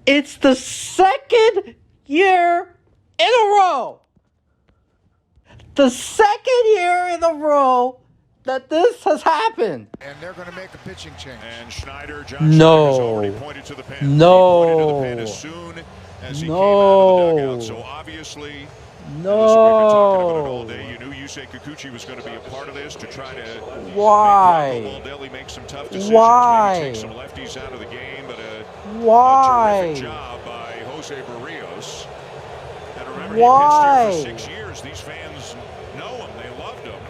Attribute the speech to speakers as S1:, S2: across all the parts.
S1: It's the second year in a row. The second year in a row that this has happened.
S2: And they're going to make a pitching change.
S3: And Schneider, John Schneider's already pointed to the pen.
S1: No.
S3: He pointed to the pen as soon as he came out of the dugout. So obviously, we've been talking about it all day. You knew Yusei Kikuchi was going to be a part of this to try to make Baldelli make some tough decisions. Maybe take some lefties out of the game, but a terrific job by Jose Barrios. And remember, he pitched here for 6 years. These fans know him. They loved him.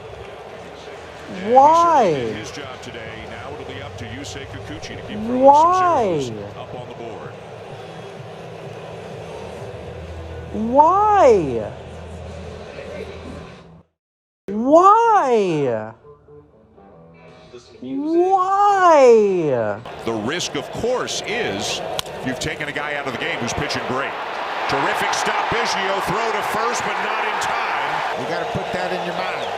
S3: And
S1: Why?
S3: He did his job today. Now it'll be up to Yusei Kikuchi to keep throwing some zeros up on the board.
S1: Why? Why? Why?
S3: The risk, of course, is you've taken a guy out of the game who's pitching great. Terrific stop, Biggio. Throw to first, but not in time.
S2: You got to put that in your mind.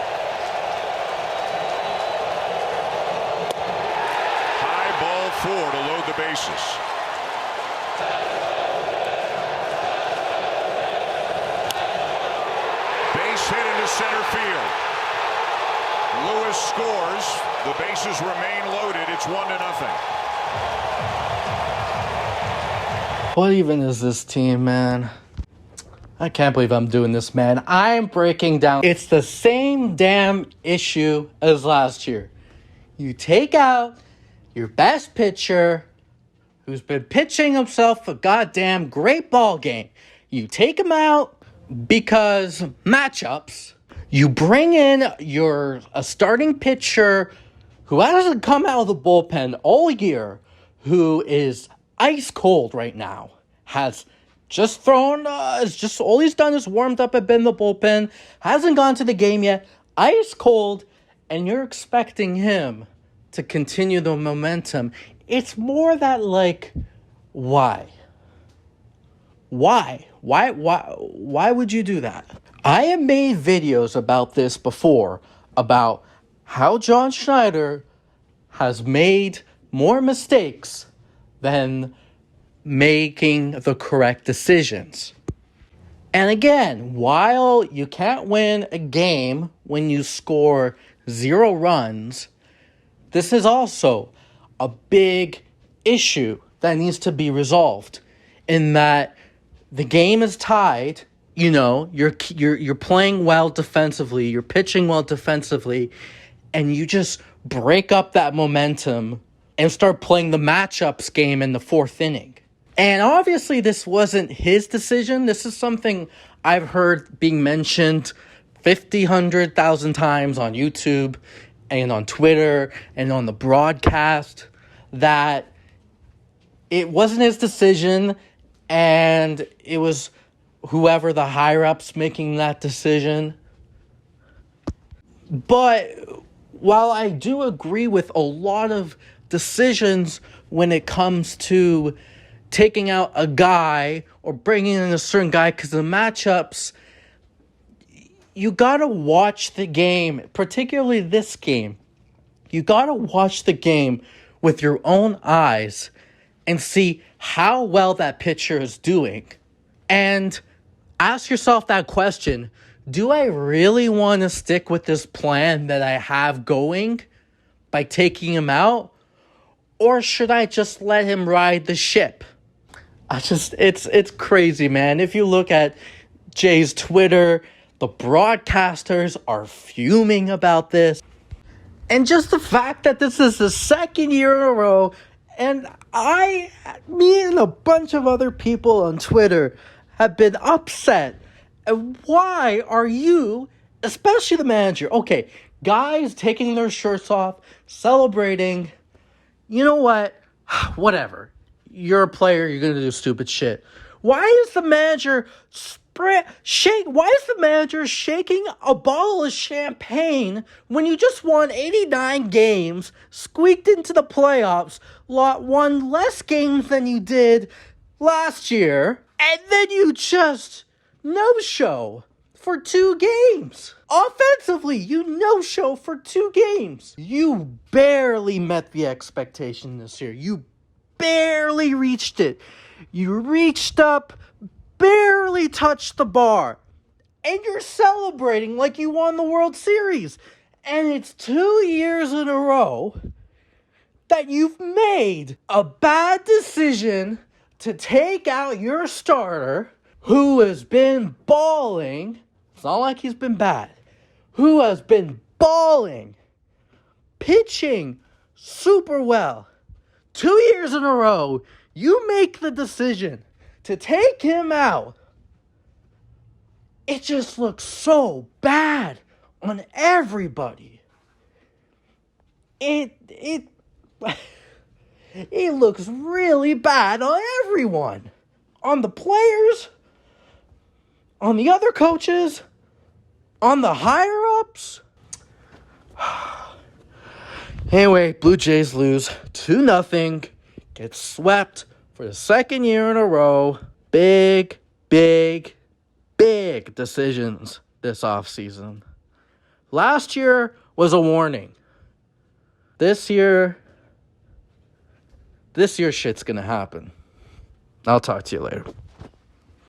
S3: High ball 4 to load the bases. Base hit into center field. Lewis scores. The bases remain loaded. It's 1-0.
S1: What even is this team, man? I can't believe I'm doing this, man. I'm breaking down. It's the same damn issue as last year. You take out your best pitcher, who's been pitching himself a goddamn great ball game. You take him out because matchups. You bring in a starting pitcher who hasn't come out of the bullpen all year, who is ice cold right now, has just thrown, just all he's done is warmed up and been in the bullpen, hasn't gone to the game yet, ice cold, and you're expecting him to continue the momentum. It's more that, like, why? Why would you do that? I have made videos about this before, about how John Schneider has made more mistakes than making the correct decisions. And again, while you can't win a game when you score 0 runs, this is also a big issue that needs to be resolved, in that the game is tied. You know, you're playing well defensively, you're pitching well defensively, and you just break up that momentum and start playing the matchups game in the 4th inning. And obviously this wasn't his decision. This is something I've heard being mentioned 100,000 times on YouTube and on Twitter and on the broadcast, that it wasn't his decision and it was whoever the higher-ups making that decision. But while I do agree with a lot of decisions when it comes to taking out a guy or bringing in a certain guy because of the matchups, you gotta watch the game, particularly this game. You gotta watch the game with your own eyes and see how well that pitcher is doing. And ask yourself that question: do I really want to stick with this plan that I have going by taking him out? Or should I just let him ride the ship? It's crazy, man. If you look at Jay's Twitter, the broadcasters are fuming about this. And just the fact that this is the second year in a row, and me and a bunch of other people on Twitter have been upset. And why are you, especially the manager, okay, guys taking their shirts off, celebrating, you know what, whatever. You're a player, you're going to do stupid shit. Why is the manager shaking a bottle of champagne when you just won 89 games, squeaked into the playoffs, won less games than you did last year, and then you just no-show for 2 games? Offensively, you no-show for 2 games. You barely met the expectation this year. You barely reached it. You reached up, barely touched the bar, and you're celebrating like you won the World Series. And it's 2 years in a row that you've made a bad decision to take out your starter who has been balling. It's not like he's been bad. Who has been balling, pitching super well. 2 years in a row, you make the decision to take him out. It just looks so bad on everybody. It looks really bad on everyone. On the players, on the other coaches, on the higher-ups. Anyway, Blue Jays lose 2-0. Get swept for the second year in a row. Big decisions this offseason. Last year was a warning. This year shit's gonna happen. I'll talk to you later.